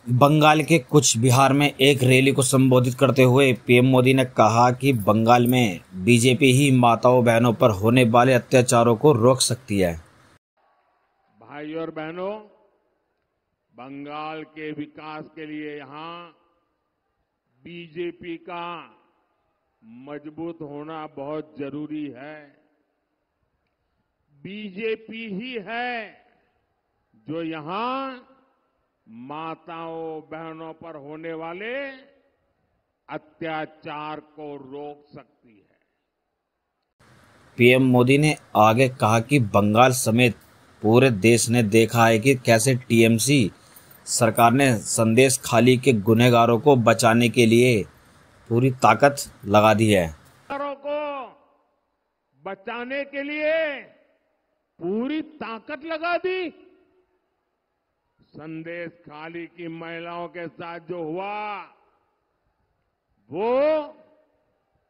बंगाल के कुछ बिहार में एक रैली को संबोधित करते हुए पीएम मोदी ने कहा कि बंगाल में बीजेपी ही माताओं बहनों पर होने वाले अत्याचारों को रोक सकती है। भाई और बहनों, बंगाल के विकास के लिए यहां बीजेपी का मजबूत होना बहुत जरूरी है। बीजेपी ही है जो यहां माताओं बहनों पर होने वाले अत्याचार को रोक सकती है। पीएम मोदी ने आगे कहा कि बंगाल समेत पूरे देश ने देखा है कि कैसे टीएमसी सरकार ने संदेश खाली के गुनहगारों को बचाने के लिए पूरी ताकत लगा दी है। को बचाने के लिए पूरी ताकत लगा दी। संदेश खाली की महिलाओं के साथ जो हुआ वो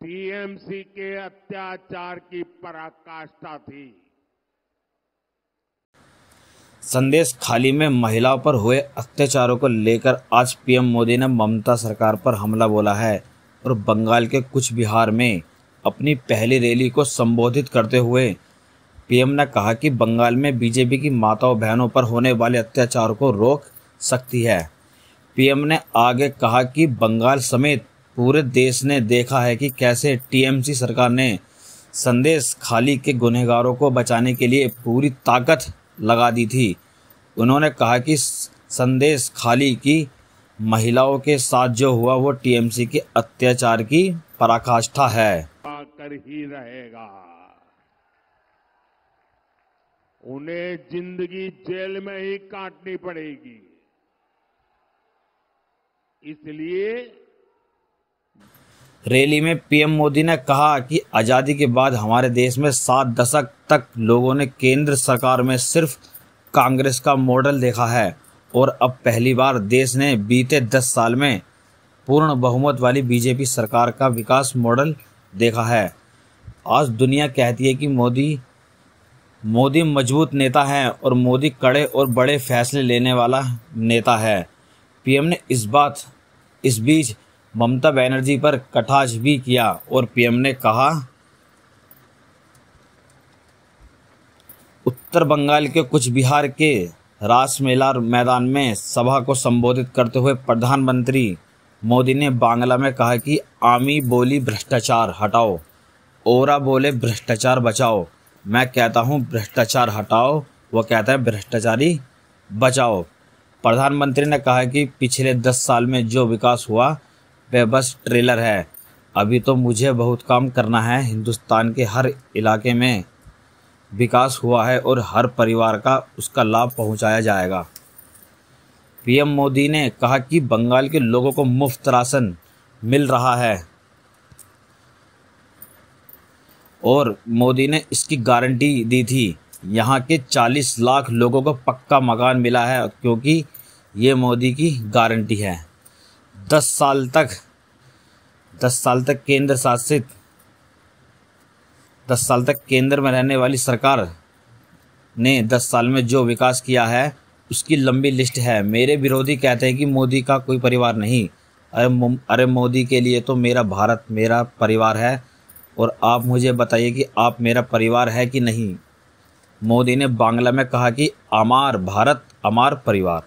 टीएमसी के अत्याचार की पराकाष्ठा थी। संदेश खाली में महिलाओं पर हुए अत्याचारों को लेकर आज पीएम मोदी ने ममता सरकार पर हमला बोला है और बंगाल के कुछ बिहार में अपनी पहली रैली को संबोधित करते हुए पीएम ने कहा कि बंगाल में बीजेपी की माताओं बहनों पर होने वाले अत्याचार को रोक सकती है। पीएम ने आगे कहा कि बंगाल समेत पूरे देश ने देखा है कि कैसे टीएमसी सरकार ने संदेश खाली के गुनहगारों को बचाने के लिए पूरी ताकत लगा दी थी। उन्होंने कहा कि संदेश खाली की महिलाओं के साथ जो हुआ वो टीएमसी के अत्याचार की पराकाष्ठा है। कर ही रहेगा। उन्हें जिंदगी जेल में ही काटनी पड़ेगी। इसलिए रैली में पीएम मोदी ने कहा कि आजादी के बाद हमारे देश में 7 दशक तक लोगों ने केंद्र सरकार में सिर्फ कांग्रेस का मॉडल देखा है और अब पहली बार देश ने बीते 10 साल में पूर्ण बहुमत वाली बीजेपी सरकार का विकास मॉडल देखा है। आज दुनिया कहती है कि मोदी मजबूत नेता है और मोदी कड़े और बड़े फैसले लेने वाला नेता है। पीएम ने इस बीच ममता बनर्जी पर कटाक्ष भी किया और पीएम ने कहा उत्तर बंगाल के कुछ बिहार के रासमेला मैदान में सभा को संबोधित करते हुए प्रधानमंत्री मोदी ने बांग्ला में कहा कि आमी बोली भ्रष्टाचार हटाओ, ओरा बोले भ्रष्टाचार बचाओ। मैं कहता हूँ भ्रष्टाचार हटाओ, वो कहता है भ्रष्टाचारी बचाओ। प्रधानमंत्री ने कहा कि पिछले 10 साल में जो विकास हुआ वह बस ट्रेलर है। अभी तो मुझे बहुत काम करना है। हिंदुस्तान के हर इलाके में विकास हुआ है और हर परिवार का उसका लाभ पहुंचाया जाएगा। पीएम मोदी ने कहा कि बंगाल के लोगों को मुफ्त राशन मिल रहा है और मोदी ने इसकी गारंटी दी थी। यहाँ के 40 लाख लोगों को पक्का मकान मिला है क्योंकि ये मोदी की गारंटी है। 10 साल तक केंद्र में रहने वाली सरकार ने 10 साल में जो विकास किया है उसकी लंबी लिस्ट है। मेरे विरोधी कहते हैं कि मोदी का कोई परिवार नहीं। अरे मोदी के लिए तो मेरा भारत मेरा परिवार है और आप मुझे बताइए कि आप मेरा परिवार है कि नहीं। मोदी ने बांग्ला में कहा कि अमार भारत अमार परिवार।